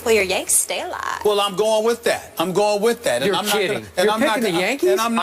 Well, your Yanks stay alive. Well, I'm going with that. I'm going with that. You're kidding. You're picking the Yankees? And I'm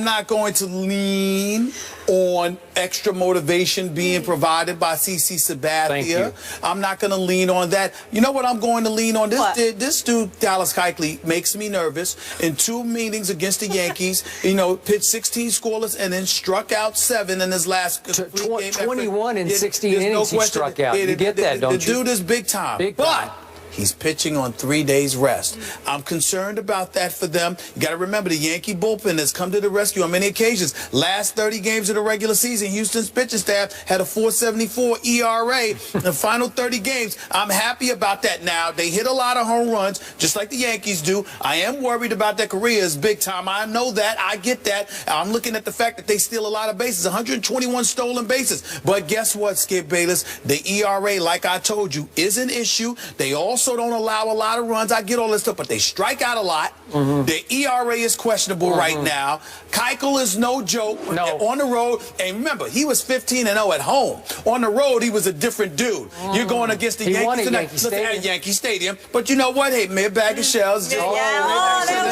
not going to lean on extra motivation being provided by CC Sabathia. Thank you. I'm not going to lean on that. You know what I'm going to lean on? This dude, Dallas Keuchel, makes me nervous. In 2 meetings against the Yankees, pitched 16 scoreless and then struck out 7 in his last 21 in 16 innings he struck out. You get that, don't you? The dude is big time. But he's pitching on 3 days rest. I'm concerned about that for them. You got to remember, the Yankee bullpen has come to the rescue on many occasions. Last 30 games of the regular season, Houston's pitching staff had a 4.74 ERA. In the final 30 games, I'm happy about that now. They hit a lot of home runs, just like the Yankees do. I am worried about their careers big time. I know that. I get that. I'm looking at the fact that they steal a lot of bases, 121 stolen bases. But guess what, Skip Bayless? The ERA, like I told you, is an issue. They also don't allow a lot of runs. I get all this stuff, but they strike out a lot. The ERA is questionable right now. Keuchel is no joke on the road. And remember, he was 15-0 at home. On the road, he was a different dude. You're going against the Yankees tonight. At Yankee Stadium. But you know what? Hey, mere bag of shells. There we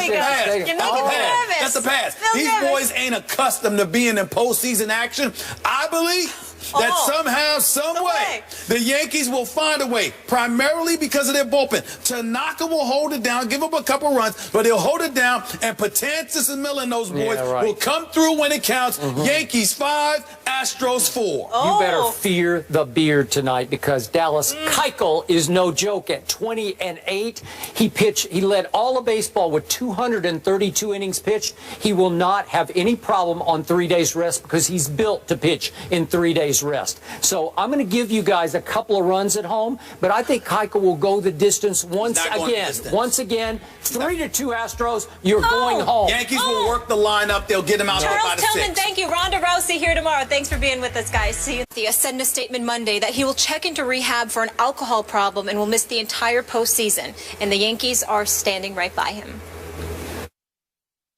go. That's a pass. These boys ain't accustomed to being in postseason action. I believe that somehow, some way, the Yankees will find a way, primarily because of their bullpen. Tanaka will hold it down, give up a couple runs, but he'll hold it down, and Patantis and Miller and those boys will come through when it counts. Yankees 5, Astros 4. You better fear the beard tonight, because Dallas Keuchel is no joke. At 20-8, he led all of baseball with 232 innings pitched. He will not have any problem on 3 days rest, because he's built to pitch in 3 days rest. So I'm going to give you guys a couple of runs at home, but I think Keuchel will go the distance once again. 3-2 Astros, you're going home. Yankees will work the lineup. They'll get him out there by the 6. Tillman, thank you. Ronda Rousey here tomorrow. Thanks for being with us, guys. See you. He said in a statement Monday that he will check into rehab for an alcohol problem and will miss the entire postseason. And the Yankees are standing right by him.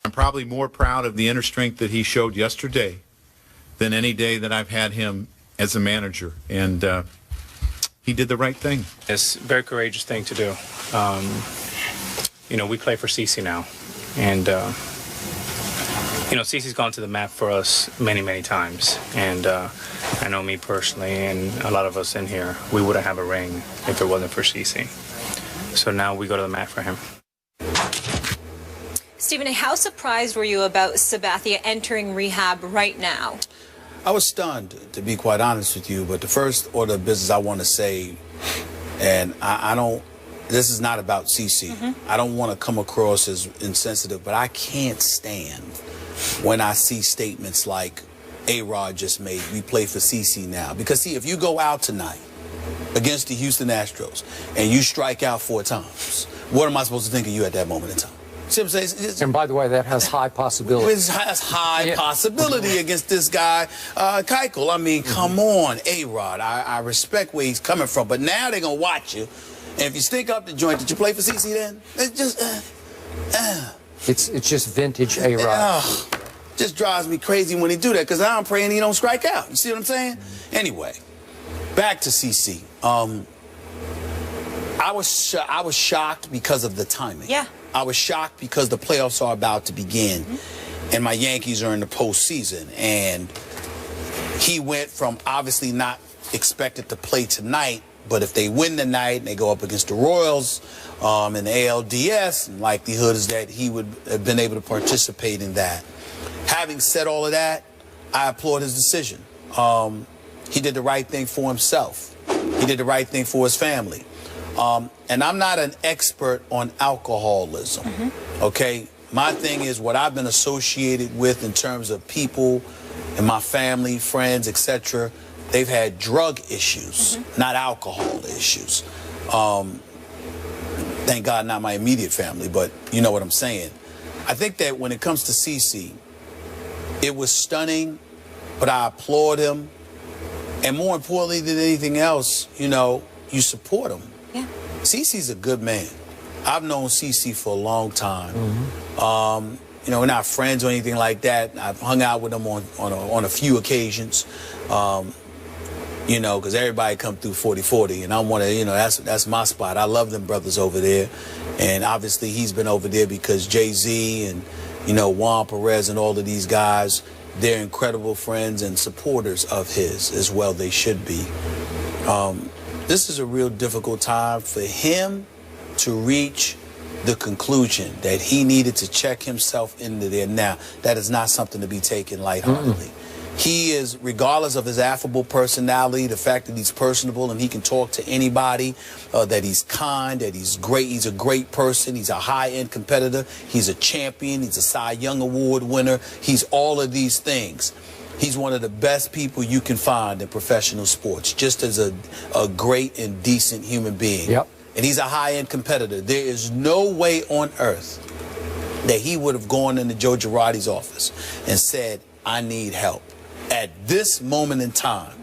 I'm probably more proud of the inner strength that he showed yesterday than any day that I've had him as a manager, and he did the right thing. It's a very courageous thing to do. We play for CC now, and CC's gone to the mat for us many times, and I know me personally and a lot of us in here, we wouldn't have a ring if it wasn't for CC. So now we go to the mat for him. Stephen, how surprised were you about Sabathia entering rehab right now? I was stunned, to be quite honest with you, but the first order of business I want to say, and I don't, this is not about CC. I don't want to come across as insensitive, but I can't stand when I see statements like A-Rod just made, we play for CC now. Because, see, if you go out tonight against the Houston Astros and you strike out 4 times, what am I supposed to think of you at that moment in time? And by the way, that has high possibility. It has high possibility against this guy, Keuchel. I mean, come on, A-Rod. I respect where he's coming from, but now they're going to watch you. And if you stink up the joint, did you play for CC then? It's just... It's just vintage A-Rod. Just drives me crazy when he do that, because I'm praying he don't strike out. You see what I'm saying? Anyway, back to CC. I was shocked because of the timing. Yeah. I was shocked because the playoffs are about to begin, and my Yankees are in the postseason. And he went from obviously not expected to play tonight, but if they win tonight and they go up against the Royals in the ALDS, likelihood is that he would have been able to participate in that. Having said all of that, I applaud his decision. He did the right thing for himself. He did the right thing for his family. And I'm not an expert on alcoholism, okay? My thing is what I've been associated with in terms of people in my family, friends, etc. They've had drug issues, not alcohol issues. Thank God not my immediate family, but you know what I'm saying. I think that when it comes to CC, it was stunning, but I applaud him. And more importantly than anything else, you support him. Yeah. CC's a good man. I've known CC for a long time. We're not friends or anything like that. I've hung out with him on a few occasions. You know, because everybody come through 40-40, and I want to, you know, that's my spot. I love them brothers over there, and obviously he's been over there because Jay-Z and, you know, Juan Perez and all of these guys, they're incredible friends and supporters of his as well. They should be. This is a real difficult time for him to reach the conclusion that he needed to check himself into there. Now, that is not something to be taken lightheartedly. He is, regardless of his affable personality, the fact that he's personable and he can talk to anybody, that he's kind, that he's great, he's a great person, he's a high-end competitor, he's a champion, he's a Cy Young Award winner, he's all of these things. He's one of the best people you can find in professional sports, just as a great and decent human being. Yep. And he's a high-end competitor. There is no way on earth that he would have gone into Joe Girardi's office and said, I need help at this moment in time,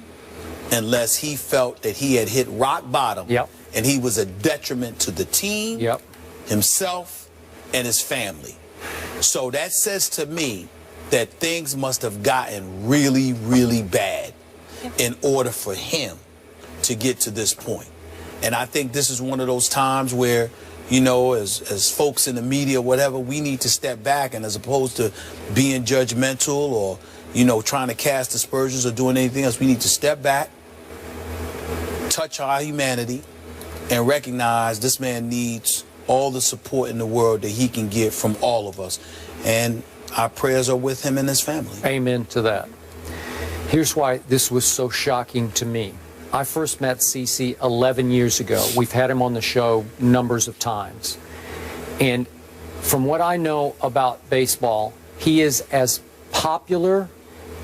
unless he felt that he had hit rock bottom. Yep. And he was a detriment to the team, Yep. himself, and his family. So that says to me that things must have gotten really, really bad in order for him to get to this point. And I think this is one of those times where, you know, as folks in the media, whatever, we need to step back, and as opposed to being judgmental or, you know, trying to cast aspersions or doing anything else, we need to step back, touch our humanity, and recognize this man needs all the support in the world that he can get from all of us. And our prayers are with him and his family. Amen to that. Here's why this was so shocking to me. I first met CeCe 11 years ago. We've had him on the show numbers of times. And from what I know about baseball, he is as popular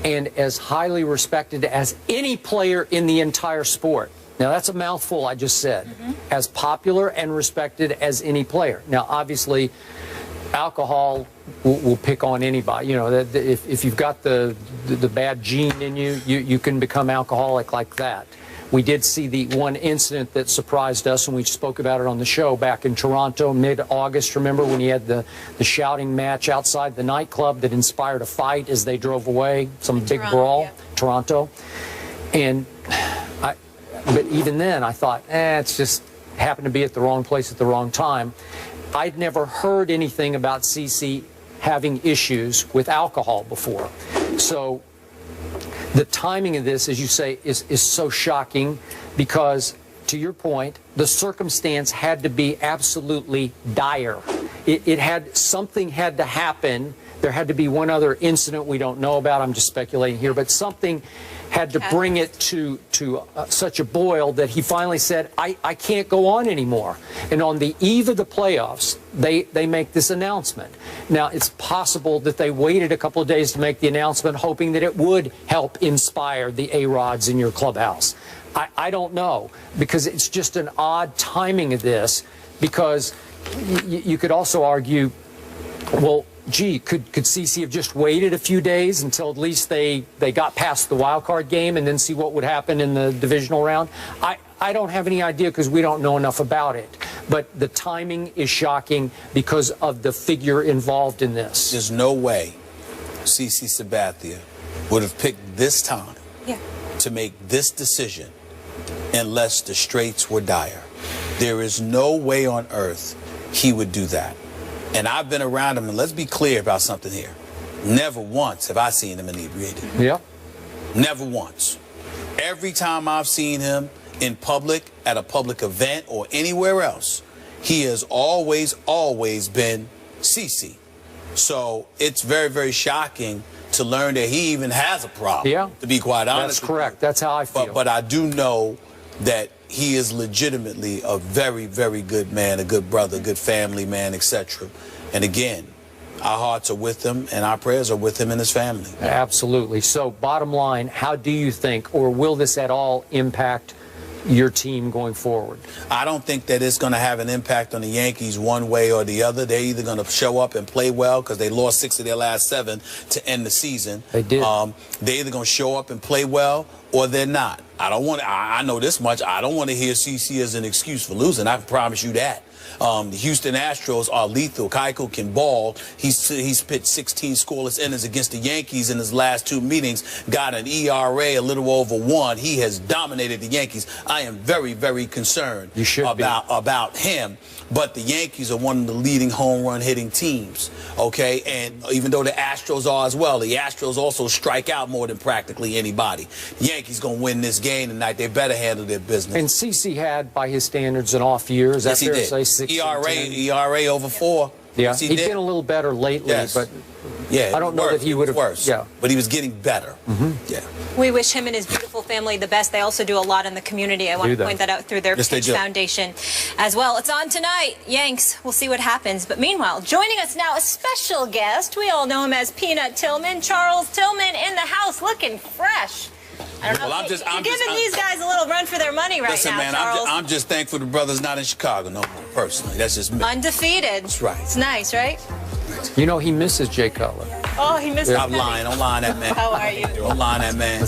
and as highly respected as any player in the entire sport. Now, that's a mouthful I just said. As popular and respected as any player. Now, obviously, alcohol will pick on anybody. You know, if you've got the bad gene in you, you can become alcoholic like that. We did see the one incident that surprised us, and we spoke about it on the show back in Toronto, mid-August. Remember when he had the shouting match outside the nightclub that inspired a fight as they drove away, some big brawl, yeah. Toronto. And but even then, I thought, it's just happened to be at the wrong place at the wrong time. I'd never heard anything about CeCe having issues with alcohol before. So the timing of this, as you say, is so shocking because, to your point, the circumstance had to be absolutely dire. Something had to happen. There had to be one other incident we don't know about. I'm just speculating here, but something had to bring it to such a boil that he finally said, I can't go on anymore. And on the eve of the playoffs, they make this announcement. Now, it's possible that they waited a couple of days to make the announcement, hoping that it would help inspire the A-Rods in your clubhouse. I don't know, because it's just an odd timing of this, because you could also argue, well, gee, could CeCe have just waited a few days until at least they got past the wild card game and then see what would happen in the divisional round? I don't have any idea because we don't know enough about it. But the timing is shocking because of the figure involved in this. There's no way CeCe Sabathia would have picked this time to make this decision unless the straits were dire. There is no way on earth he would do that. And I've been around him, and let's be clear about something here. Never once have I seen him inebriated. Yeah. Never once. Every time I've seen him in public, at a public event, or anywhere else, he has always been CeCe. So it's very, very shocking to learn that he even has a problem, to be quite honest. That's correct. That's how I feel. But I do know that he is legitimately a very, very good man, a good brother, good family man, etc. And again, our hearts are with him and our prayers are with him and his family. Absolutely. So bottom line, how do you think, or will this at all impact your team going forward? I don't think that it's going to have an impact on the Yankees one way or the other. They're either going to show up and play well because they lost 6 of their last 7 to end the season. They did. They're either going to show up and play well or they're not. I know this much. I don't want to hear CeCe as an excuse for losing. I can promise you that. The Houston Astros are lethal. Keuchel can ball. He's pitched 16 scoreless innings against the Yankees in his last 2 meetings, got an ERA a little over 1. He has dominated the Yankees. I am very, very concerned about him. But the Yankees are one of the leading home run hitting teams, okay? And even though the Astros are as well, the Astros also strike out more than practically anybody. The Yankees going to win this game tonight. They better handle their business. And CeCe had, by his standards, an off year. Is that fair to say? ERA over 4. Yeah, he's been a little better lately, but yeah, I don't know that he would have. Worse. Yeah, but he was getting better. Yeah. We wish him and his beautiful family the best. They also do a lot in the community. I want to point that out through their Pitch Foundation as well. It's on tonight. Yanks. We'll see what happens. But meanwhile, joining us now, a special guest. We all know him as Peanut Tillman. Charles Tillman in the house, looking fresh. I don't know. Well, I'm giving these guys a little run for their money right now, man, Charles. I'm just thankful the brother's not in Chicago no more, personally. That's just me. Undefeated. That's right. It's nice, right? You know, he misses Jay Cutler. Oh, he misses Stop lying. Don't lie on that man. How are you? Don't lie on that man.